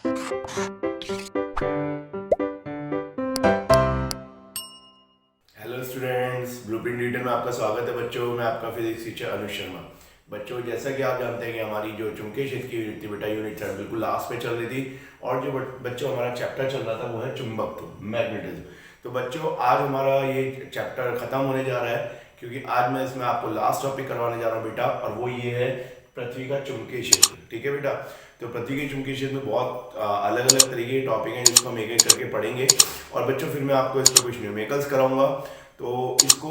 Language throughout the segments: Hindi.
हेलो स्टूडेंट्स, ब्लूप्रिंट डिटेल में आपका स्वागत है बच्चों। मैं आपका फिजिक्स टीचर अनुज शर्मा। बच्चों, जैसा कि आप जानते हैं कि हमारी जो चुंबकीय क्षेत्र की यूनिट थी बेटा, यूनिट 3 बिल्कुल लास्ट में चल रही थी। और जो बच्चों हमारा चैप्टर चल रहा था वो है चुंबकत्व, मैग्नेटिज्म। तो बच्चों, आज हमारा ये चैप्टर खत्म होने जा रहा है, क्योंकि आज मैं इसमें आपको लास्ट टॉपिक करवाने जा रहा हूँ बेटा, और वो ये है पृथ्वी का चुंबकीय क्षेत्र। ठीक है बेटा। तो पृथ्वी के चुंबकीय क्षेत्र में बहुत अलग अलग तरीके के टॉपिक हैं जिसको हम एक एक करके पढ़ेंगे। और बच्चों, फिर मैं आपको इस पर कुछ न्यूमेरिकल्स कराऊंगा। तो इसको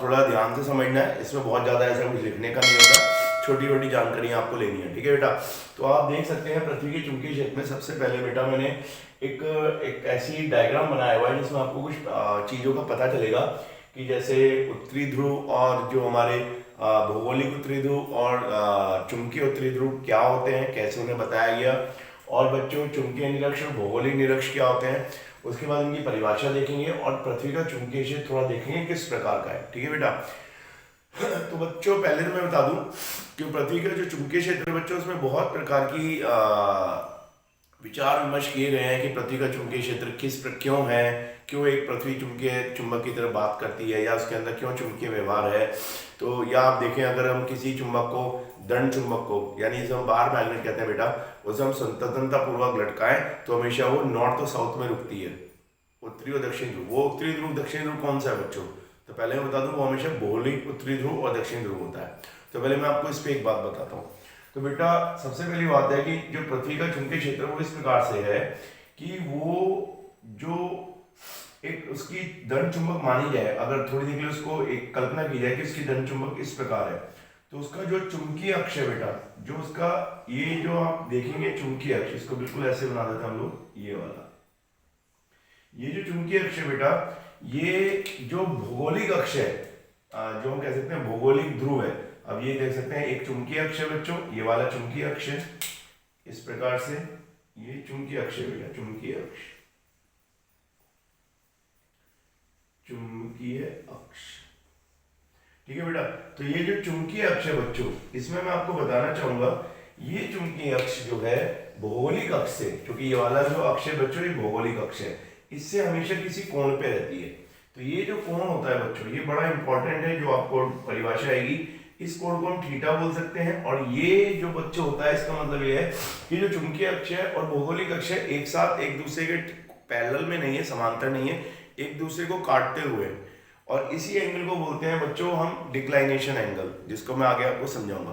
थोड़ा ध्यान से समझना है। इसमें बहुत ज़्यादा ऐसा कुछ लिखने का नहीं होता, छोटी छोटी जानकारियाँ आपको लेनी है। ठीक है बेटा। तो आप देख सकते हैं पृथ्वी के चुंबकीय क्षेत्र में सबसे पहले बेटा मैंने एक एक ऐसी डायग्राम बनाया हुआ है जिसमें आपको कुछ चीज़ों का पता चलेगा कि जैसे उत्तरी ध्रुव और जो हमारे भौगोलिक उत्तरी ध्रुव और चुंबकीय उत्तरी ध्रुव क्या होते हैं, कैसे उन्हें बताया गया। और बच्चों, चुंबकीय निरक्ष और भौगोलिक निरक्ष क्या होते हैं, उसके बाद इनकी परिभाषा देखेंगे। और पृथ्वी का चुंबकीय क्षेत्र थोड़ा देखेंगे किस प्रकार का है। ठीक है बेटा। तो बच्चों, पहले तो मैं बता दूं कि पृथ्वी का जो चुंबकीय क्षेत्र है बच्चों, उसमें बहुत प्रकार की विचार विमर्श किए गए हैं कि पृथ्वी का चुंबकीय क्षेत्र क्यों है, क्यों एक पृथ्वी चुंबक की तरह बात करती है, या उसके अंदर क्यों चुंबकीय व्यवहार है। तो या आप देखें, अगर हम किसी चुंबक को, दंड चुंबक को, यानी जिसे हम बार मैग्नेट कहते हैं बेटा, उसे हम स्वतंत्रता पूर्वक लटकाएं तो हमेशा वो नॉर्थ और साउथ में रुकती है, उत्तरी और दक्षिण ध्रुव। वो उत्तरी ध्रुव दक्षिण ध्रुव कौन सा है बच्चों? तो पहले मैं बता दूं, वो हमेशा भौगोलिक उत्तरी ध्रुव और दक्षिण ध्रुव होता है। तो पहले मैं आपको इस पर एक बात बताता हूँ। तो बेटा, सबसे पहली बात है कि जो पृथ्वी का चुंबकीय क्षेत्र वो इस प्रकार से है कि वो जो एक उसकी दंड चुंबक मानी जाए, अगर थोड़ी देर के लिए उसको एक कल्पना की जाए कि उसकी दंड चुंबक इस प्रकार है, तो उसका जो चुंबकीय अक्ष है बेटा, जो उसका ये जो आप देखेंगे चुंबकीय अक्ष, इसको बिल्कुल ऐसे बना देते हैं हम लोग, ये वाला, ये जो चुंबकीय अक्ष है बेटा, ये जो भौगोलिक अक्ष है, जो हम कह सकते हैं भौगोलिक ध्रुव है। अब ये देख सकते हैं एक चुंबकीय अक्ष है बच्चों, ये वाला चुंबकीय अक्ष है इस प्रकार से, ये चुंबकीय अक्ष है बेटा, चुंबकीय अक्ष, चुंबकीय अक्ष। ठीक है बेटा। तो ये जो चुंबकीय अक्ष है बच्चों, इसमें मैं आपको बताना चाहूंगा, ये चुंबकीय अक्ष जो है भौगोलिक अक्ष से, क्योंकि ये वाला जो अक्ष है बच्चों ये भौगोलिक अक्ष है, इससे हमेशा किसी कोण पे रहती है। तो ये जो कोण होता है बच्चों, ये बड़ा इंपॉर्टेंट है, जो आपको परिभाषा आएगी। इस कोण को हम थीटा बोल सकते हैं। और ये जो बच्चों होता है, इसका मतलब ये है कि जो चुंबकीय अक्ष है और भौगोलिक अक्ष है एक साथ एक दूसरे के पैरेलल में नहीं है, समांतर नहीं है, एक दूसरे को काटते हुए। और इसी एंगल को बोलते हैं बच्चों हम डिक्लाइनेशन एंगल, जिसको मैं आगे आपको समझाऊंगा।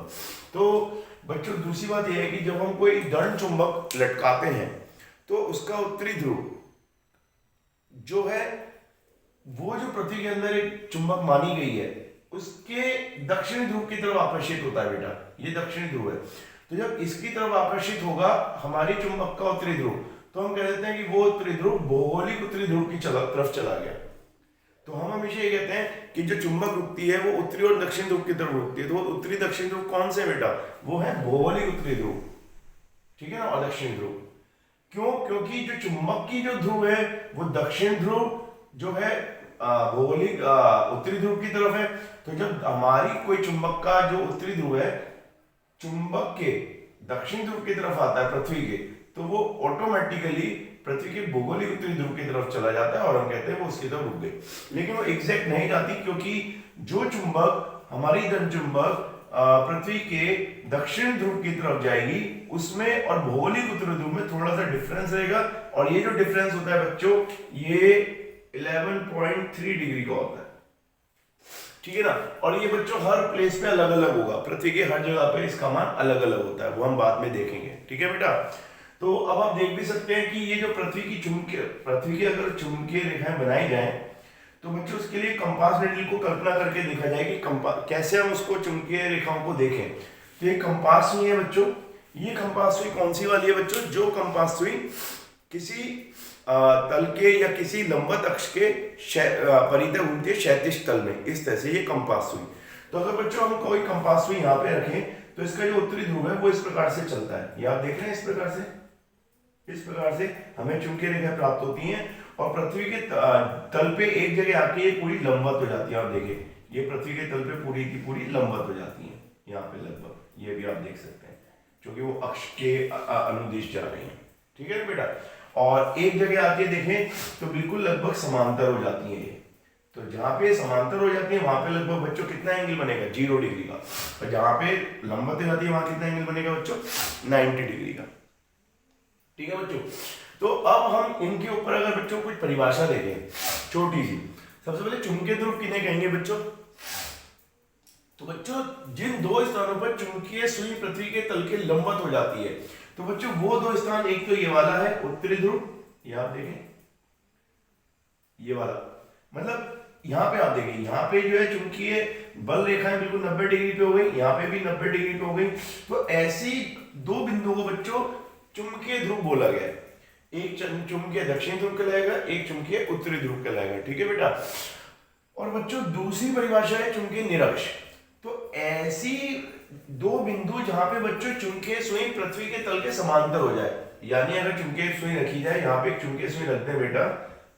तो बच्चों, दूसरी बात यह है कि जब हम कोई दंड चुंबक लटकाते हैं तो उसका उत्तरी ध्रुव जो है, वो जो पृथ्वी के अंदर एक चुंबक मानी गई है, उसके दक्षिणी ध्रुव की तरफ आकर्षित होता है बेटा। ये दक्षिणी ध्रुव है। तो जब इसकी तरफ आकर्षित होगा हमारी चुंबक का उत्तरी ध्रुव, तो हम कह देते हैं कि वो उत्तरी ध्रुव भौगोलिक उत्तरी ध्रुव की तरफ चला गया। तो हम हमेशा ये कहते हैं कि जो चुंबक रुकती है वो उत्तरी और दक्षिण ध्रुव की तरफ रुकती है। तो उत्तरी दक्षिण ध्रुव कौन से बेटा? वो है भौगोलिक उत्तरी ध्रुव, ठीक है ना, और दक्षिण ध्रुव। क्यों? क्योंकि जो चुंबक की जो ध्रुव है वो दक्षिण ध्रुव जो है भौगोलिक उत्तरी ध्रुव की तरफ है। तो जब हमारी कोई चुंबक का जो उत्तरी ध्रुव है चुंबक के दक्षिण ध्रुव की तरफ आता है पृथ्वी के, तो वो ऑटोमेटिकली पृथ्वी के भौगोलिक उत्तरी ध्रुव की तरफ चला जाता है और हम कहते हैं वो उसकी तरफ रुक गई। लेकिन वो एग्जैक्ट नहीं जाती, क्योंकि जो चुंबक हमारी धन चुंबक पृथ्वी के दक्षिण ध्रुव की तरफ जाएगी, उसमें और भौगोलिक उत्तरी ध्रुव में थोड़ा सा डिफरेंस रहेगा। और ये जो डिफरेंस होता है बच्चों, ये 11.3 डिग्री का होता है, ठीक है ना। और ये बच्चों हर प्लेस पे अलग अलग होगा, पृथ्वी के हर जगह पे इसका मान अलग अलग होता है, वो हम बाद में देखेंगे, ठीक है बेटा। तो अब आप देख भी सकते हैं कि ये जो पृथ्वी की अगर चुंबकीय रेखाएं बनाई जाएं, तो बच्चों उसके लिए कंपास नीडल को कल्पना करके देखा जाए कि कैसे हम उसको चुंबकीय रेखाओं को देखें। तो ये कंपास सुई है बच्चों, ये कंपास सुई कौन सी वाली है बच्चों? जो कंपास सुई किसी तल के या किसी लंबवत अक्ष के परितः घूमती है क्षैतिज तल में, इस तरह से ये कंपास सुई। तो अगर बच्चों हम कोई कंपास सुई यहाँ पे रखें तो इसका जो उत्तरी ध्रुव है वो इस प्रकार से चलता है, ये आप देख रहे हैं, इस प्रकार से हमें चुंबकीय रेखाएं प्राप्त होती हैं और पृथ्वी के तल पे एक जगह आके ये पूरी लंबवत हो जाती है। आप देखिए, ये पृथ्वी के तल पे पूरी की पूरी लंबवत हो जाती है, यहाँ पे लगभग, ये भी आप देख सकते हैं, क्योंकि वो अक्ष के अनुदिश जा रही हैं, ठीक है बेटा। और एक जगह आके देखें तो बिल्कुल लगभग समांतर हो जाती है ये। तो जहां पे समांतर हो जाती है वहां पे लगभग बच्चों कितना एंगल बनेगा, 0 डिग्री का। और जहां पे लंबवत हो जाती है वहां कितना एंगल बनेगा बच्चों, 90 डिग्री का। ठीक है बच्चों। तो अब हम इनके ऊपर अगर बच्चों कुछ परिभाषा देखें छोटी सी। सबसे पहले चुंबकीय ध्रुव किन्हें कहेंगे बच्चों? तो बच्चों जिन दो स्थानों पर चुंबकीय सुई पृथ्वी के तल के लंबवत हो जाती है, तो बच्चों वो दो स्थान, एक तो ये वाला है उत्तरी ध्रुव, ये आप देखें ये वाला, मतलब यहाँ पे आप देखिए यहाँ पे जो है चुंबकीय बल रेखाएं बिल्कुल 90 डिग्री पे हो गई, यहाँ पे भी 90 डिग्री पे हो गई। तो ऐसी दो बिंदुओं को बच्चों चुंबकीय ध्रुव बोला गया है। एक चुंबकीय दक्षिणी ध्रुव कहलाएगा, एक चुंबकीय उत्तरी ध्रुव कहलाएगा। ठीक है बेटा। और बच्चों दूसरी परिभाषा है चुंबकीय निरक्ष। तो ऐसी दो बिंदु जहां पे बच्चों चुंबकीय सुई पृथ्वी के तल के समांतर हो जाए, यानी अगर चुंबकीय सुई रखी जाए, यहाँ पे चुंबकीय सुई रखते हैं बेटा,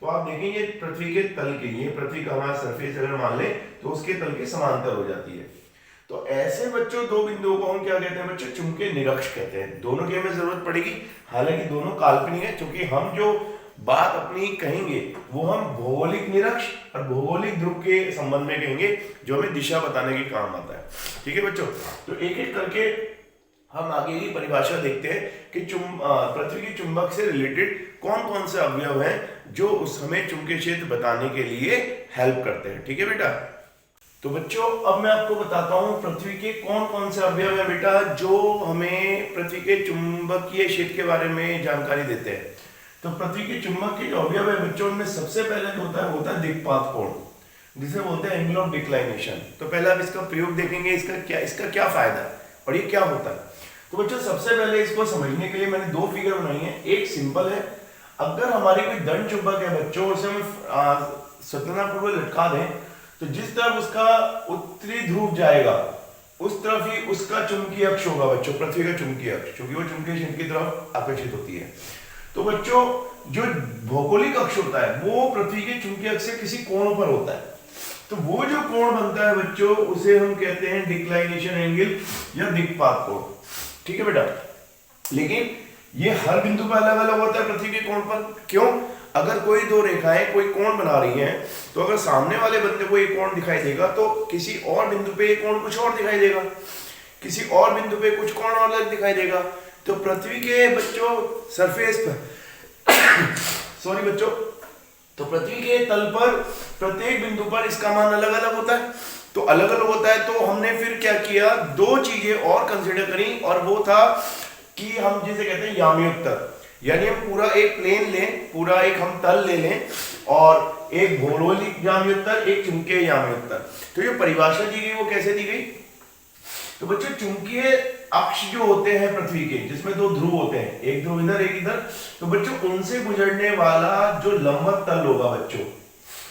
तो आप देखेंगे पृथ्वी के तल के, ये पृथ्वी का हमारा सरफेस अगर मान ले तो उसके तल के समांतर हो जाती है। तो ऐसे बच्चों दो बिंदुओं को हम क्या कहते हैं बच्चों, चुंबकीय निरक्ष कहते हैं। दोनों की हमें जरूरत पड़ेगी, हालांकि दोनों काल्पनिक है, क्योंकि हम जो बात अपनी कहेंगे वो हम भौगोलिक निरक्ष और भौगोलिक ध्रुव के संबंध में कहेंगे, जो हमें दिशा बताने के काम आता है। ठीक है बच्चों। तो एक एक करके हम आगे की परिभाषा देखते हैं कि पृथ्वी की चुंबक से रिलेटेड कौन कौन से अवयव हैं जो उस हमें चुंबकीय क्षेत्र बताने के लिए हेल्प करते हैं। ठीक है बेटा। तो बच्चों अब मैं आपको बताता हूं पृथ्वी के कौन कौन से अवयव हैं बेटा जो हमें पृथ्वी के चुंबकीय क्षेत्र के बारे में जानकारी देते हैं। तो पृथ्वी के चुंबक के जो अवयव है बच्चों, उनमें सबसे पहले जो होता है दिक्पात कोण, जिसे बोलते हैं एंगल ऑफ डिक्लाइनेशन। तो पहले आप इसका प्रयोग देखेंगे, इसका क्या फायदा है और ये क्या होता है। तो बच्चों सबसे पहले इसको समझने के लिए मैंने दो फिगर बनाई है। एक सिंपल है, अगर हमारी कोई दंड चुंबक है बच्चों, उसे हम सतनापूर्वक लटका दें, तो जिस तरफ उसका उत्तरी ध्रुव जाएगा उस तरफ ही उसका चुंबकीय अक्ष होगा बच्चों, पृथ्वी का चुंबकीय अक्ष, क्योंकि वो चुंबकीय क्षेत्र की तरफ आकर्षित होती है। तो बच्चों जो भौगोलिक अक्ष होता है वो पृथ्वी के चुंबकीय अक्ष से किसी कोण पर होता है। तो वो जो कोण बनता है बच्चों उसे हम कहते हैं डिक्लाइनेशन एंगल या दिक्पात कोण। ठीक है बेटा। लेकिन ये हर बिंदु पर अलग अलग होता है पृथ्वी के कोण पर। क्यों? अगर कोई दो रेखाएं कोई कोण बना रही हैं, तो अगर सामने वाले बंदे को एक कोण दिखाई देगा तो किसी और बिंदु पे एक कोण कुछ और दिखाई देगा, किसी और बिंदु पे कुछ कोण और अलग दिखाई देगा। तो पृथ्वी के बच्चों सरफेस पर सॉरी बच्चों, तो पृथ्वी के तल पर प्रत्येक बिंदु पर इसका मान अलग अलग होता है। तो अलग अलग होता है तो हमने फिर क्या किया, दो चीजें और कंसीडर करी, और वो था कि हम जिसे कहते हैं यामी उत्तर, यानी हम पूरा एक प्लेन लें, पूरा एक हम तल ले लें और एक भौगोलिक यामी उत्तर, एक चुंबकीय यामी उत्तर। तो ये परिभाषा दी गई वो कैसे दी गई? तो बच्चों चुंबकीय अक्ष जो होते हैं पृथ्वी के, जिसमें दो ध्रुव होते हैं, एक ध्रुव इधर एक इधर, तो बच्चों उनसे गुजरने वाला जो लंबवत तल होगा बच्चों,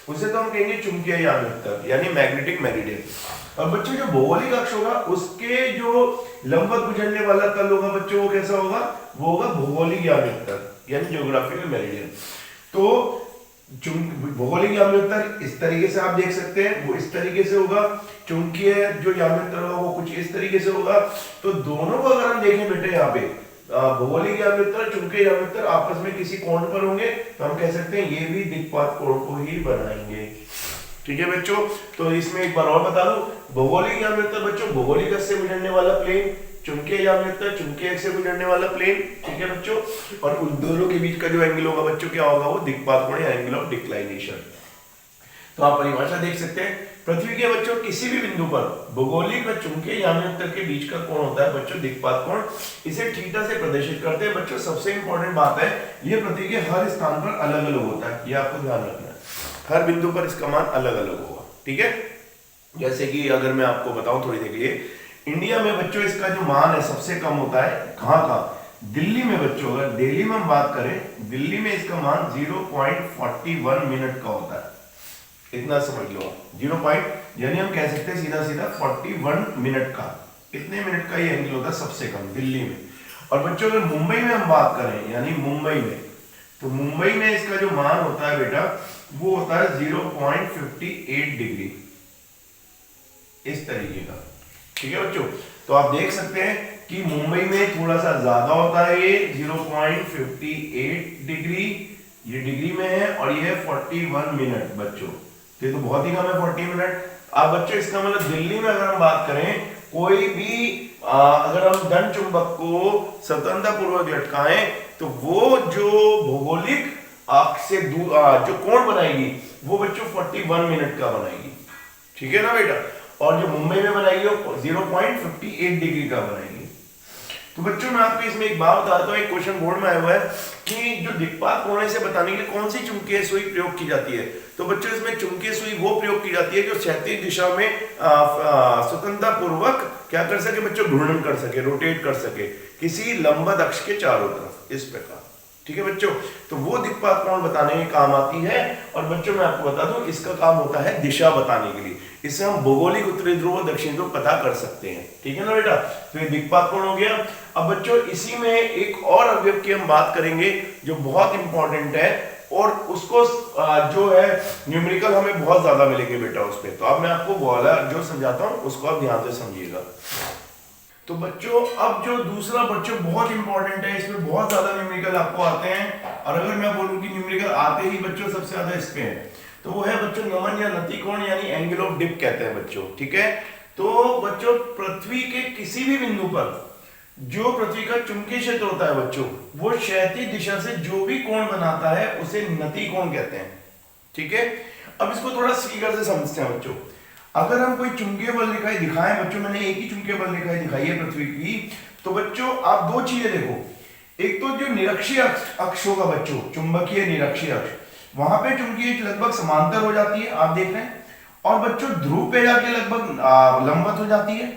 उसे तो हम कहेंगे चुंबकीय यामी उत्तर यानी मैग्नेटिक मेरिडियन। और बच्चों जो भौगोलिक अक्ष होगा उसके जो लंबवत गुजरने वाला तल होगा बच्चों वो कैसा होगा, वो होगा भौगोलिक यामी उत्तर यानी ज्योग्राफिकल मेरिडियन। तो भौगोलिक यामी उत्तर इस तरीके से आप देख सकते हैं, वो इस तरीके से होगा। चुंबकीय जो यामी उत्तर होगा वो कुछ इस तरीके से होगा। तो दोनों को अगर हम देखें बेटे यहाँ पे भौगोलिक यामी उत्तर, चुंबकीय यामी उत्तर आपस में किसी कोण पर होंगे, तो हम कह सकते हैं ये भी दिक्पात कोण को ही बनाएंगे। ठीक है बच्चों। तो इसमें एक बार और बता दूं, भौगोलिक यामी उत्तर बच्चों भौगोलिक अक्ष से गुजरने वाला प्लेन, चुंबकीय यामी उत्तर चुंबकीय अक्ष से गुजरने वाला प्लेन। ठीक है बच्चों। और उन दोनों के बीच का जो एंगल होगा बच्चों क्या होगा, वो दिक्पात कोण या एंगल ऑफ डिक्लाइनेशन। तो आप परिभाषा देख सकते हैं, पृथ्वी के बच्चों किसी भी बिंदु पर भौगोलिक और चुंबकीय यामी उत्तर के बीच का कोण होता है बच्चों दिक्पात कोण। इसे थीटा से प्रदर्शित करते हैं बच्चों। सबसे इंपॉर्टेंट बात है, ये पृथ्वी के हर स्थान पर अलग अलग होता है, ये आपको ध्यान रखना है, हर बिंदु पर इसका मान अलग अलग होगा। ठीक है। जैसे कि अगर मैं आपको बताऊं थोड़ी देर के लिए, इंडिया में बच्चों इसका जो मान है सबसे कम होता है कहाँ, दिल्ली में बच्चों। अगर दिल्ली में हम बात करें, दिल्ली में इसका मान 0.41 मिनट का होता है। इतना समझ लो, 0. यानी हम कह सकते हैं सीधा सीधा 41 मिनट का, इतने मिनट का ये एंगल होता है सबसे कम दिल्ली में। और बच्चों अगर मुंबई में हम बात करें, यानी मुंबई में, तो मुंबई में इसका जो मान होता है बेटा वो होता है 0.58 डिग्री, इस तरीके का। ठीक है बच्चों। तो आप देख सकते हैं कि मुंबई में थोड़ा सा ज्यादा होता है ये 0.58 डिग्री, ये डिग्री में है, और ये है 41 मिनट बच्चों। ये तो बहुत ही कम है 40 मिनट। अब बच्चों इसका मतलब दिल्ली में अगर हम बात करें, कोई भी अगर हम धन चुंबक को स्वतंत्रता पूर्वक लटकाएं तो वो जो भौगोलिक अक्ष से जो कोण बनाएगी वो बच्चों 41 मिनट का बनाएगी, ठीक है ना बेटा। और जो मुंबई में बनाएगी वो 0.58 डिग्री का बनाएगी। तो बच्चों मैं आपको इसमें एक बात बताता हूँ, एक क्वेश्चन बोर्ड में आया हुआ है कि जो दिक्पात कोण से बताने के लिए कौन सी चुंबकीय सुई प्रयोग की जाती है। तो बच्चों इसमें चुंबकीय सुई वो प्रयोग की जाती है जो क्षैतिज दिशा में स्वतंत्रता पूर्वक क्या कर सके बच्चों, घूर्णन कर सके, रोटेट कर सके किसी लंबवत अक्ष के चारों तरफ, इस प्रकार, ठीक है बच्चों। तो वो दिक्पात कोण बताने में काम आती है। और बच्चों मैं आपको बता दूं इसका काम होता है दिशा बताने के लिए। इससे हम भौगोलिक उत्तरी ध्रुव दक्षिण ध्रुव पता कर सकते हैं, ठीक है ना बेटा। तो ये दिक्पात कोण हो गया। अब बच्चों इसी में एक और अवयव की हम बात करेंगे जो बहुत इंपॉर्टेंट है, और उसको जो है न्यूमेरिकल हमें बहुत ज्यादा मिलेंगे बेटा उस पर। तो अब मैं आपको वाला जो समझाता हूँ उसको आप ध्यान से समझिएगा। तो बच्चों अब जो दूसरा बच्चों बहुत इंपॉर्टेंट है, इसमें बहुत ज्यादा न्यूमेरिकल आपको आते हैं, और अगर मैं बोलूं कि न्यूमेरिकल आते ही बच्चों सबसे ज्यादा इस पे है, तो वो है बच्चों नमन या नति कोण, यानी एंगल ऑफ डिप कहते हैं बच्चों, ठीक है। तो बच्चों पृथ्वी के किसी भी बिंदु पर जो पृथ्वी का चुंबकीय क्षेत्र होता है बच्चों, वो क्षैतिज दिशा से जो भी कोण बनाता है उसे नति कोण कहते हैं, ठीक है। अब इसको थोड़ा सीकर से समझते हैं बच्चों। अगर हम कोई चुंबकीय बल रेखाएं दिखाएं बच्चों, मैंने एक ही चुंबकीय बल रेखाएं दिखाई है पृथ्वी की, तो बच्चों आप दो चीजें देखो। एक तो जो निरक्षीय अक्ष होगा बच्चों, चुंबकीय निरक्षीय अक्ष, वहां पे चुंबकीय लगभग समांतर हो जाती है, आप देख रहे हैं, और बच्चों ध्रुव पे जाके लगभग लंबवत हो जाती है।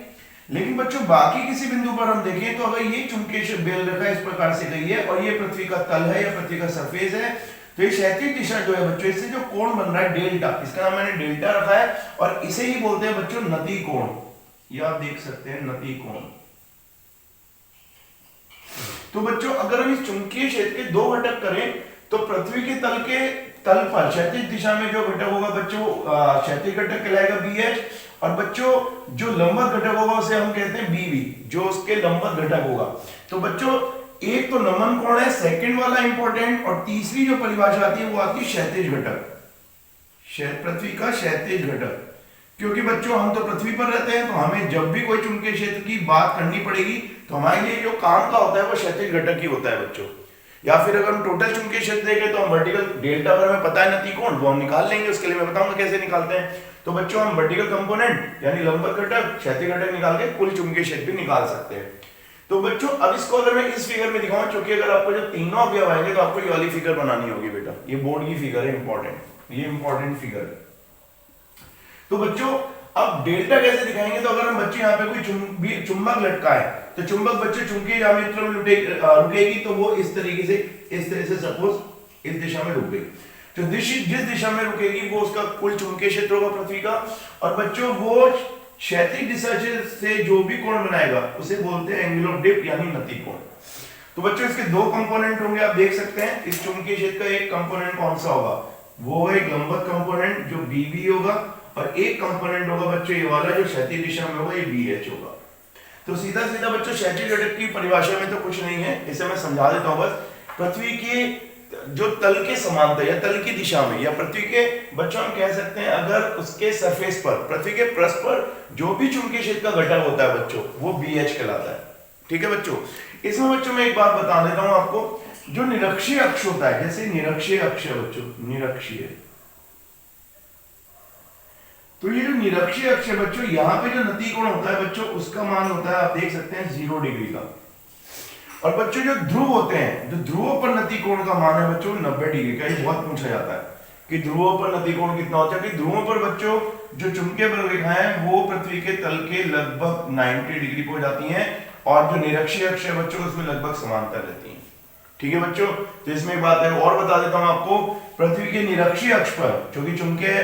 लेकिन बच्चों बाकी किसी बिंदु पर हम देखें तो अगर ये चुंबकीय बेल रेखा इस प्रकार से गई है और ये पृथ्वी का तल है या पृथ्वी का सरफेस है, तो ये क्षैतिज दिशा जो है बच्चों, इससे जो कोण बन रहा है डेल्टा, इसका नाम मैंने डेल्टा रखा है, और इसे ही बोलते हैं बच्चों नति कोण। ये आप देख सकते हैं नति कोण। तो बच्चों अगर हम इस चुंबकीय क्षेत्र के दो घटक करें तो पृथ्वी के तल पर क्षैतिज दिशा में जो घटक होगा बच्चों, क्षैतिज घटक कहलाएगा BH, और बच्चों जो लंबवत घटक होगा उसे हम कहते हैं BV, जो उसके लंबवत घटक होगा। तो बच्चों एक तो नमन कोण है, सेकंड वाला इंपॉर्टेंट, और तीसरी जो परिभाषा आती है वो आती है क्षैतिज घटक, पृथ्वी का क्षैतिज घटक। क्योंकि बच्चों हम तो पृथ्वी पर रहते हैं, तो हमें जब भी कोई चुंबकीय क्षेत्र की बात करनी पड़ेगी तो हमारे लिए जो काम का होता है वो क्षैतिज घटक ही होता है बच्चों। या फिर अगर हम टोटल चुंबकीय क्षेत्र देखें तो हम वर्टिकल डेल्टा अगर हमें पता है नति कोण, वो हम निकाल लेंगे। उसके लिए मैं बताऊंगा कैसे निकालते हैं। तो बच्चों हम वर्टिकल कंपोनेंट यानी लंबवत घटक, क्षैतिज घटक निकाल के कुल चुंबकीय क्षेत्र भी निकाल सकते हैं। तो बच्चों अब इसको अगर मैं इस फिगर में दिखाऊं, क्योंकि अगर आपको जब तीनों अवयव आएंगे तो आपको ये वाली फिगर बनानी होगी बेटा, ये बोर्ड की फिगर है, इंपॉर्टेंट, ये इंपॉर्टेंट फिगर है। तो बच्चों अब डेल्टा कैसे दिखाएंगे, तो अगर हम बच्चे यहाँ पे कोई चुंबक लटकाए तो चुंबक बच्चे चुंबकीय जामेत्र में रुकेगी, तो वो इस तरह से सपोज इस दिशा में रुक गई, तो जिस दिशा में रुकेगी वो उसका कुल चुंबकीय क्षेत्र होगा पृथ्वी का। और बच्चों वो क्षैतिज दिशा से जो भी कोण बनाएगा उसे बोलते हैं एंगल ऑफ डिप यानी नति कोण। तो बच्चों इसके दो कंपोनेंट होंगे, आप देख सकते हैं। इस चुंबकीय क्षेत्र का एक कंपोनेंट कौन सा होगा, वो है एक लंबवत कंपोनेंट जो BB होगा, और एक कंपोनेंट होगा बच्चों ये वाला जो क्षैतिज दिशा में होगा, ये BH होगा। तो सीधा सीधा बच्चों क्षैतिज घटक की परिभाषा में तो कुछ नहीं है, इसे मैं समझा देता हूं बस। पृथ्वी के जो तल के समांतर या तल की दिशा में, या पृथ्वी के बच्चों हम कह सकते हैं अगर उसके सरफेस पर, पृथ्वी के पृष्ठ पर जो भी चुंबकीय क्षेत्र का घटक होता है बच्चों, वो BH कहलाता है, ठीक है बच्चों। इसमें बच्चों मैं एक बात बता देता हूं आपको, जो निरक्षीय अक्ष होता है, जैसे निरक्षीय अक्ष है बच्चों, निरक्षीय, तो ये जो निरक्षीय अक्ष है बच्चों, यहाँ पे जो नति कोण होता है बच्चों, उसका मान होता है आप देख सकते हैं 0 डिग्री का। और बच्चों जो ध्रुव होते हैं, जो ध्रुवों पर नति कोण का मान है बच्चों 90 डिग्री का। ये बहुत पूछा जाता है कि ध्रुवों पर नति कोण कितना होता है, कि ध्रुवों पर बच्चों जो चुंबकीय बल रेखाएं वो पृथ्वी के तल के लगभग 90 डिग्री पर हो जाती हैं, और जो निरक्षीय अक्ष है बच्चों उसमें लगभग समांतर रहती है, ठीक है बच्चों। तो इसमें एक बात है और बता देता हूं आपको, पृथ्वी के निरक्षीय अक्ष पर, क्योंकि चुंबकीय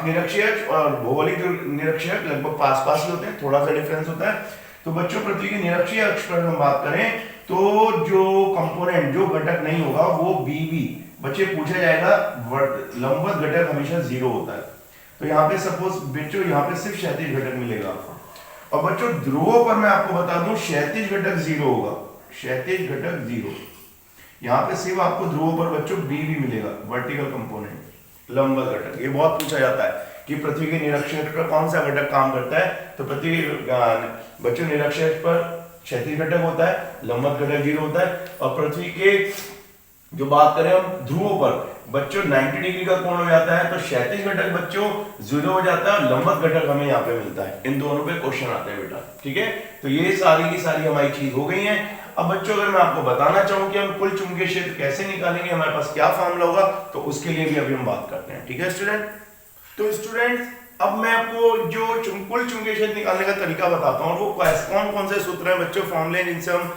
निरक्षीय अक्ष और भौगोलिक निरक्षीय अक्ष लगभग पास पास ही होते हैं, थोड़ा सा डिफरेंस होता है। तो बच्चों पृथ्वी के निरक्षीय अक्ष पर हम बात करें तो जो कंपोनेंट, जो घटक नहीं होगा वो BB, बच्चे पूछा जाएगा, लंबवत घटक हमेशा 0 होता है। तो यहाँ पे सपोज बच्चों यहाँ पे सिर्फ क्षैतिज घटक मिलेगा आपको। और बच्चों ध्रुवों पर मैं आपको बता दूं क्षैतिज घटक 0 होगा, क्षैतिज घटक 0। यहाँ पे सिर्फ आपको ध्रुवों पर बच्चों बी भी मिलेगा, वर्टिकल कंपोनेंट, लंबवत घटक। ये बहुत पूछा जाता है कि पृथ्वी के निरक्षीय पर कौन सा घटक काम करता है, तो पृथ्वी बच्चों निरक्षीय पर क्षैतिज घटक होता है, लंबवत घटक 0 होता है। और पृथ्वी के जो बात करें हम ध्रुवों पर बच्चों 90 डिग्री का कोण हो जाता है, तो क्षैतिज घटक बच्चों 0 हो जाता है और लंबवत घटक हमें यहाँ पे मिलता है। इन दोनों पे क्वेश्चन आते हैं बेटा, ठीक है। तो ये सारी की सारी हमारी चीज हो गई है। अब बच्चों अगर मैं आपको बताना चाहूं कि हम कुल चुंबकीय क्षेत्र कैसे निकालेंगे, हमारे पास क्या फॉर्मूला होगा, तो उसके लिए भी अभी हम बात करते हैं, ठीक है स्टूडेंट। तो स्टूडेंट अब मैं आपको जो कुल चुंबकीय क्षेत्र निकालने का तरीका बताता हूँ, वो कौन कौन से सूत्र हैं बच्चों, फॉर्मूले जिनसे हम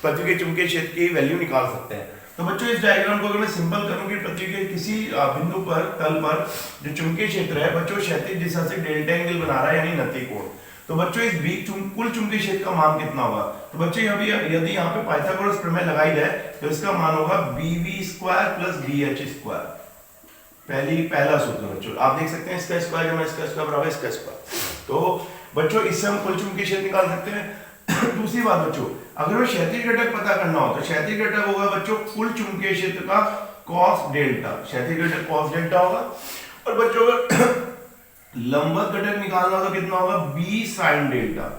पृथ्वी के चुंबकीय क्षेत्र की वैल्यू निकाल सकते हैं। तो बच्चों इस डायग्राम को अगर मैं सिंपल करूं कि पृथ्वी के किसी बिंदु पर तल पर जो चुंबकीय क्षेत्र है बच्चों क्षैतिज दिशा से डेल्टा एंगल बना रहा है, यानी नति कोण। तो बच्चों इस कुल चुंबकीय क्षेत्र का मान कितना होगा, तो बच्चों यदि यहाँ पे पाइथागोरस प्रमेय लगाई जाए तो इसका मान होगा bv² + bh²। पहला सूत्र बच्चों आप देख सकते हैं, इसका स्क्वायर जमा इसका स्क्वायर बराबर इसका स्क्वायर। तो बच्चों इससे हम कुल चुंबकीय क्षेत्र निकाल सकते हैं। दूसरी बात बच्चों, अगर हमें क्षैतिज घटक पता करना हो तो क्षैतिज घटक होगा बच्चों कुल चुंबकीय क्षेत्र का cos डेल्टा, क्षैतिज घटक cos डेल्टा होगा। और बच्चों अगर लंबवत घटक निकालना होगा कितना होगा, b sin डेल्टा,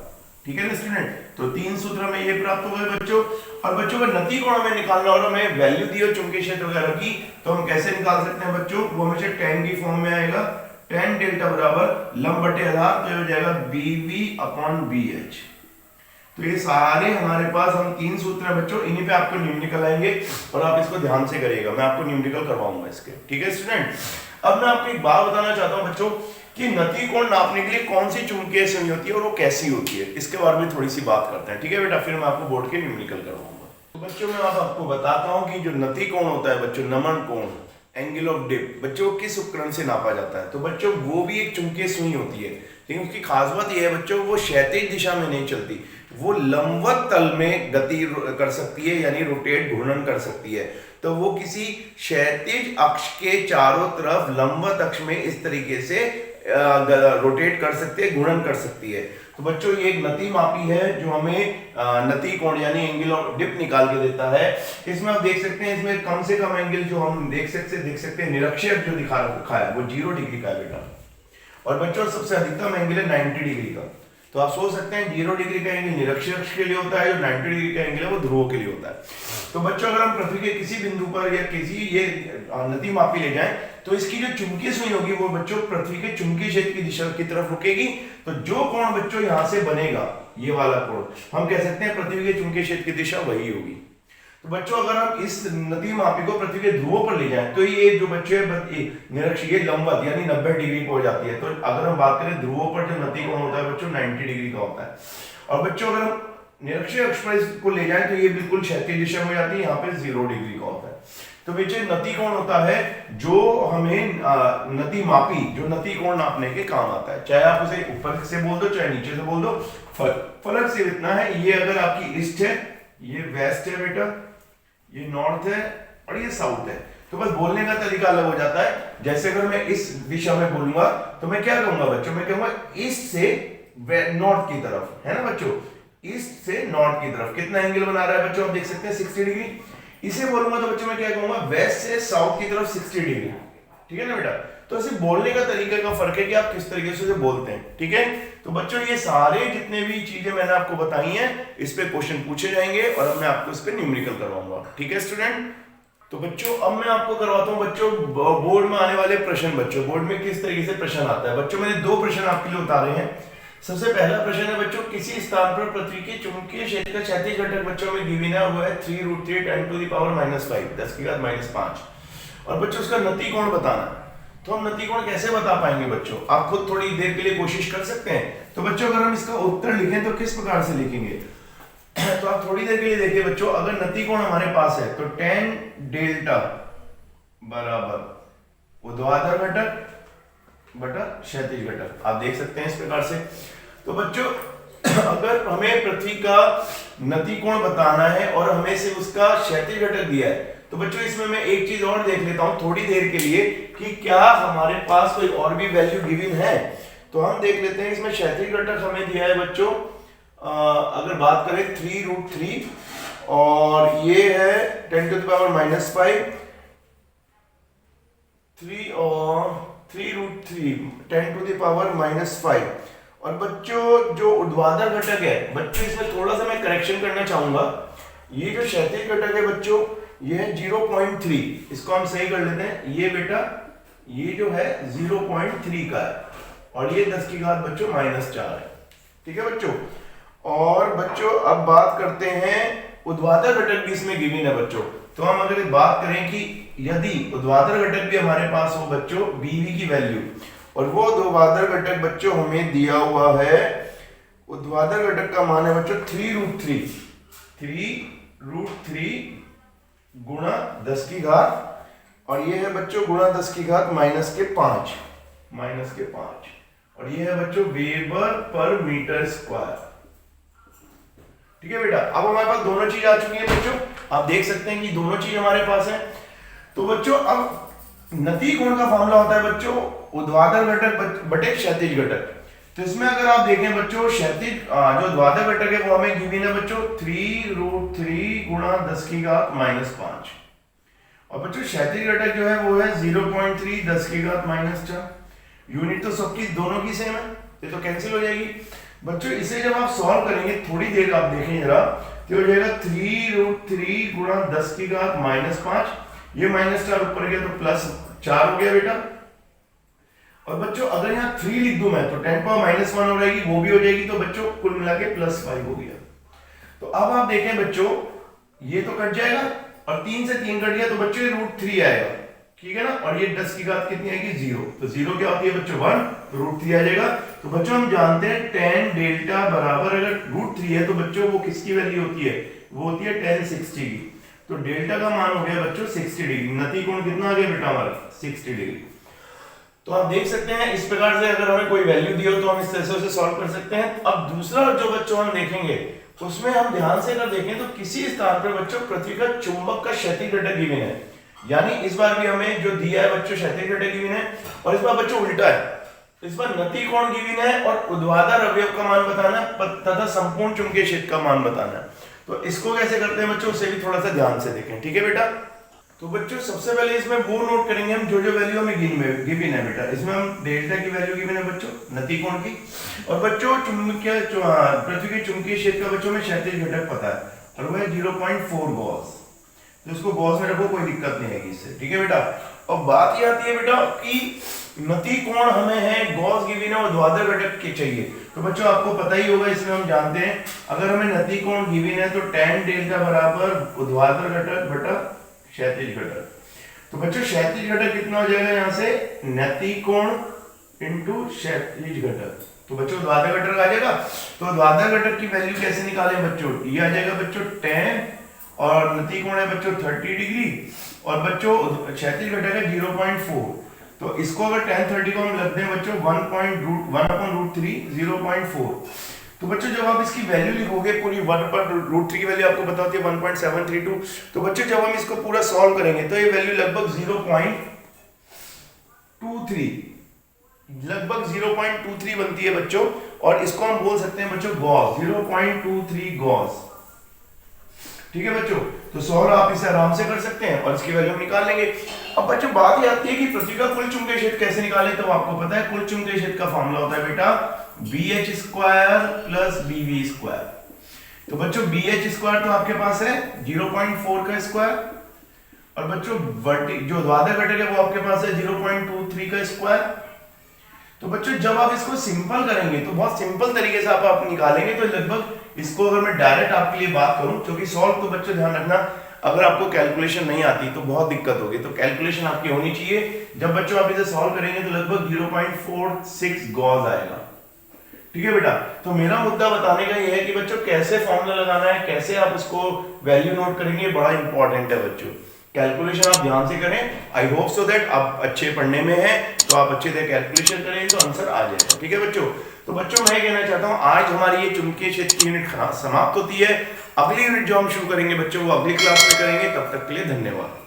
ठीक है ना स्टूडेंट। तो 3 सूत्र में ये प्राप्त हो गए बच्चों। और बच्चों अगर नति कोण हमें निकालना हो, हमें वैल्यू दी हो चुंबकीय क्षेत्र वगैरह की, तो हम कैसे निकाल सकते हैं बच्चों, वो हमेशा tan की फॉर्म में आएगा, tan डेल्टा बराबर लंब बटे आधार, तो ये हो जाएगा bv/bh। तो ये सारे हमारे पास हम 3 सूत्र हैं बच्चों, इन्हीं पे आपको न्यूमेरिकल आएंगे और आप इसको ध्यान से करिएगा, मैं आपको न्यूमेरिकल करवाऊंगा इसके, ठीक है स्टूडेंट। अब मैं आपको एक बात बताना चाहता हूं बच्चों कि नति कोण नापने के लिए कौन सी चुंबकीय सुई होती है और वो कैसी होती है, इसके बारे में थोड़ी सी बात करते हैं, ठीक है बेटा। फिर मैं आपको बोर्ड के न्यूमेरिकल करवाऊंगा। तो बच्चों मैं आपको बताता हूँ कि जो नति कोण होता है बच्चों, नमन कोण, एंगल ऑफ डिप, बच्चों किस उपकरण से नापा जाता है, तो बच्चों वो भी एक चुंबकीय सुई होती है, लेकिन उसकी खास बात यह है बच्चों वो क्षैतिज दिशा में नहीं चलती, वो लंबवत तल में गति कर सकती है, यानी रोटेट घूर्णन कर सकती है। तो वो किसी क्षैतिज अक्ष के चारों तरफ लंबवत अक्ष में इस तरीके से रोटेट कर सकते हैं, घूर्णन कर सकती है। तो बच्चों ये एक नति मापी है जो हमें नति कोण यानी एंगल ऑफ डिप निकाल के देता है। इसमें आप देख सकते हैं, इसमें कम से कम एंगल जो हम देख सकते हैं निरक्षीय जो दिखा रखा है वो 0 डिग्री का है बेटा। और बच्चों सबसे अधिकतम एंगल है 90 डिग्री का। तो आप सोच सकते हैं 0 डिग्री का एंगल निरक्षीय अक्ष के लिए होता है, जो 90 डिग्री का एंगल है वो ध्रुवों के लिए होता है। तो बच्चों अगर हम पृथ्वी के किसी बिंदु पर या किसी ये नति मापी ले जाएं तो इसकी जो चुंबकीय सुई होगी वो बच्चों पृथ्वी के चुंबकीय क्षेत्र की दिशा की तरफ रुकेगी। तो जो कोण बच्चों यहाँ से बनेगा, ये वाला कोण, हम कह सकते हैं पृथ्वी के चुंबकीय क्षेत्र की दिशा वही होगी। तो बच्चों अगर हम इस नति मापी को पृथ्वी के ध्रुवों पर ले जाएं तो ये जो बच्चे निरक्षीय लंबवत यानी 90 डिग्री पर हो जाती है। तो अगर हम बात करें ध्रुवों पर जो नति कोण होता है बच्चों 90 डिग्री का होता है। और बच्चों अगर हम निरक्षीय अक्ष पर इसको ले जाएं तो ये बिल्कुल क्षैतिज दिशा में हो जाती है, यहाँ पे 0 डिग्री का होता है। तो बच्चे नति कोण होता है जो हमें नति मापी जो नति कोण नापने के काम आता है, चाहे आप उसे ऊपर से बोल दो चाहे नीचे से बोल दो, फर्क सिर्फ इतना है, ये अगर आपकी ईस्ट है, ये वेस्ट है बेटा, ये नॉर्थ है और ये साउथ है। तो बस बोलने का तरीका अलग हो जाता है। जैसे अगर मैं इस दिशा में बोलूंगा तो मैं क्या कहूंगा बच्चों, मैं कहूंगा ईस्ट से नॉर्थ की तरफ, है ना बच्चों, ईस्ट से नॉर्थ की तरफ कितना एंगल बना रहा है बच्चों, आप देख सकते हैं 60 डिग्री। इसे बोलूंगा तो बच्चों मैं क्या कहूंगा, वेस्ट से साउथ की तरफ 60 डिग्री, ठीक है ना बेटा। तो ऐसे बोलने का तरीके का फर्क है कि आप किस तरीके से बोलते हैं, ठीक है। तो बच्चों ये सारे जितने भी चीजें मैंने आपको बताई हैं इस पे क्वेश्चन पूछे जाएंगे और अब मैं आपको इस पे न्यूमेरिकल करवाऊंगा, ठीक है स्टूडेंट। तो बच्चों अब मैं आपको करवाता हूं बच्चों बोर्ड में आने वाले प्रश्न, बच्चों बोर्ड में किस तरीके से प्रश्न आता है। बच्चों मैंने 2 प्रश्न आपके लिए उतारे हैं। सबसे पहला प्रश्न है बच्चों, किसी स्थान पर पृथ्वी के चुंबकीय क्षेत्र का क्षैतिज घटक बच्चों में गिवन है, वो है 3√3 10⁻⁵ 10 की घात -5। और बच्चों उसका नति कोण बताना है। तो हम नति कोण कैसे बता पाएंगे बच्चों, आप खुद थोड़ी देर के लिए कोशिश कर सकते हैं। तो बच्चों अगर हम इसका उत्तर लिखें तो किस प्रकार से लिखेंगे, तो आप थोड़ी देर के लिए देखिए बच्चों, अगर नति कोण हमारे पास है तो tan डेल्टा बराबर ऊर्ध्वाधर घटक बटा क्षैतिज घटक, आप देख सकते हैं इस प्रकार से। तो बच्चों अगर हमें पृथ्वी का नति कोण बताना है और हमें से उसका क्षैतिज घटक दिया है, तो बच्चों इसमें मैं एक चीज और देख लेता हूं थोड़ी देर के लिए कि क्या हमारे पास कोई और भी वैल्यू गिवन है। तो हम देख लेते हैं इसमें क्षैतिज घटक हमें दिया है बच्चों, अगर बात करें 3√3 और ये है 10⁻⁻5, 3√3 10⁻⁻5। और बच्चों जो ऊर्ध्वाधर घटक है बच्चों, इसमें थोड़ा सा मैं करेक्शन करना चाहूंगा। ये जो क्षैतिज घटक है बच्चों ये है 0.3, इसको हम सही कर लेते हैं। ये बेटा ये जो है 0.3 का है और ये 10 की घात बच्चों -4 है। ठीक है बच्चों। और बच्चों अब बात करते हैं ऊर्ध्वाधर घटक भी इसमें गिवन है बच्चों। तो हम अगर बात करें कि यदि ऊर्ध्वाधर घटक भी हमारे पास हो बच्चों BV की वैल्यू, और वो ऊर्ध्वाधर घटक बच्चों हमें दिया हुआ है, ऊर्ध्वाधर घटक का मान है बच्चों 3√3 गुणा 10 की घात, और ये है बच्चों गुणा 10 की घात -5, और ये है बच्चों वेबर पर मीटर स्क्वायर। ठीक है बेटा। अब हमारे पास दोनों चीज आ चुकी है बच्चों, आप देख सकते हैं कि दोनों चीज हमारे पास है। तो बच्चों अब नति कोण का फॉर्मूला होता है बच्चों ऊर्ध्वाधर घटक बटे क्षैतिज घटक। तो इसमें अगर आप देखें बच्चों क्षैतिज जो ऊर्ध्वाधर घटक है वो हमें गिवन है बच्चों 3√3 गुणा 10 की घात -5, और बच्चों क्षैतिज घटक जो है वो है 0.3 10 की घात -4। यूनिट तो सबकी दोनों की सेम है, ये तो कैंसिल हो जाएगी बच्चों। इसे जब आप सॉल्व करेंगे थोड़ी देर आप देखें जरा, तो हो जाएगा 3√3 गुणा 10 की घात -5, ये -4 ऊपर गया तो +4 हो गया बेटा। और बच्चों अगर यहाँ 3 लिख दूं मैं तो 10⁻⁻1 हो जाएगी, वो भी हो जाएगी, तो बच्चों कुल मिला के +5 हो गया। तो अब आप देखें बच्चों ये तो कट जाएगा और 3 से 3 कट गया तो बच्चों ये √3 आएगा। ठीक है ना। और ये 10 की घात कितनी आएगी 0, तो 0 क्या होती है बच्चों 1, तो √3 आ जाएगा। तो बच्चों हम जानते हैं tan डेल्टा बराबर अगर √3 है तो बच्चों वो किसकी वैल्यू होती है, वो होती है tan 60 की। तो डेल्टा का मान हो गया बच्चों 60 डिग्री। नति कोण कितना आ गया बेटा हमारा 60 डिग्री। तो आप देख सकते हैं इस प्रकार से अगर हमें कोई वैल्यू दी हो तो हम इस तरह से उसे सॉल्व कर सकते हैं। अब दूसरा जो बच्चों हम देखेंगे उसमें हम ध्यान से अगर देखें तो किसी स्थान पर बच्चों पृथ्वी का चुंबक का क्षैतिज घटक गिवन है, यानी इस बार भी हमें जो दिया है बच्चों क्षैतिज घटक गिवन है, और इस बार बच्चों उल्टा है, इस बार नति कोण गिवन है और ऊर्ध्वाधर अवयव का मान बताना तथा संपूर्ण चुंबकीय क्षेत्र का मान बताना है। तो इसको कैसे करते हैं बच्चों उसे भी थोड़ा सा ध्यान से देखें। ठीक है बेटा। तो बच्चों सबसे पहले इसमें वो नोट करेंगे हम जो वैल्यू हमें गिवन है बेटा। इसमें हम डेल्टा की वैल्यू गिवन है बच्चों नति कोण की, और बच्चों चुंबकीय पृथ्वी के चुंबकीय क्षेत्र का बच्चों में क्षैतिज घटक पता है और वो है 0.4 गॉस। तो इसको गॉस में रखो, कोई दिक्कत नहीं आएगी इससे। ठीक है बेटा। और बात ये आती है बेटा कि नति कोण हमें है गॉस गिवन है और ऊर्ध्वाधर घटक के चाहिए। तो बच्चों आपको पता ही होगा, इसमें हम जानते हैं अगर हमें नति कोण गिवन है तो tan डेल्टा बराबर ऊर्ध्वाधर घटक बटा क्षैतिज घटक। तो बच्चों क्षैतिज घटक कितना हो जाएगा यहाँ से नति कोण इनटू क्षैतिज घटक। तो बच्चों ऊर्ध्वाधर घटक आ जाएगा। तो ऊर्ध्वाधर घटक की वैल्यू कैसे निकालें बच्चों, ये आ जाएगा बच्चों tan, और नति कोण है बच्चों 30 डिग्री, और बच्चों क्षैतिज घटक है 0.4। तो इसको अगर tan 30 को हम रख दें बच्चों 1/√3 0.4, तो बच्चों जब आप इसकी वैल्यू लिखोगे पूरी 1/√3 की वैल्यू आपको पता होती है 1.732। तो बच्चों जब हम इसको पूरा सॉल्व करेंगे तो ये वैल्यू लगभग 0.23 बनती है बच्चों, और इसको हम बोल सकते हैं बच्चों गॉस 0.23 गॉस। ठीक है बच्चों। तो सॉल्व आप इसे आराम से कर सकते हैं और इसकी वैल्यू हम निकाल लेंगे। अब बच्चों बात ये आती है कि पृथ्वी का कुल चुंबकीय क्षेत्र कैसे निकालें। तो आपको पता है कुल चुंबकीय क्षेत्र का फॉर्मूला होता है बेटा BH² प्लस BV²। तो बच्चों BH² तो आपके पास है 0.4 का स्क्वायर, और बच्चों जो ऊर्ध्वाधर घटक है वो आपके पास है 0.23 का स्क्वायर। तो बच्चों जब आप इसको सिंपल करेंगे तो बहुत सिंपल तरीके से आप निकालेंगे, तो लगभग इसको अगर मैं डायरेक्ट आपके लिए बात करूं, क्योंकि सॉल्व तो बच्चों ध्यान रखना अगर आपको कैलकुलेशन नहीं आती तो बहुत दिक्कत होगी, तो कैलकुलेशन आपकी होनी चाहिए। जब बच्चों आप इसे सॉल्व करेंगे तो लगभग 0.46 गॉस आएगा। ठीक है बेटा। तो मेरा मुद्दा बताने का यह है कि बच्चों कैसे फॉर्मूला लगाना है, कैसे आप उसको वैल्यू नोट करेंगे, बड़ा इंपॉर्टेंट है बच्चों। कैलकुलेशन आप ध्यान से करें। आई होप सो दैट आप अच्छे पढ़ने में हैं तो आप अच्छे से कैलकुलेशन करें तो आंसर आ जाएगा। ठीक है बच्चों। तो बच्चों मैं कहना चाहता हूं आज हमारी ये चुंबकीय क्षेत्र की यूनिट समाप्त होती है। अगली यूनिट जो हम शुरू करेंगे बच्चों वो अगली क्लास में करेंगे। तब तक के लिए धन्यवाद।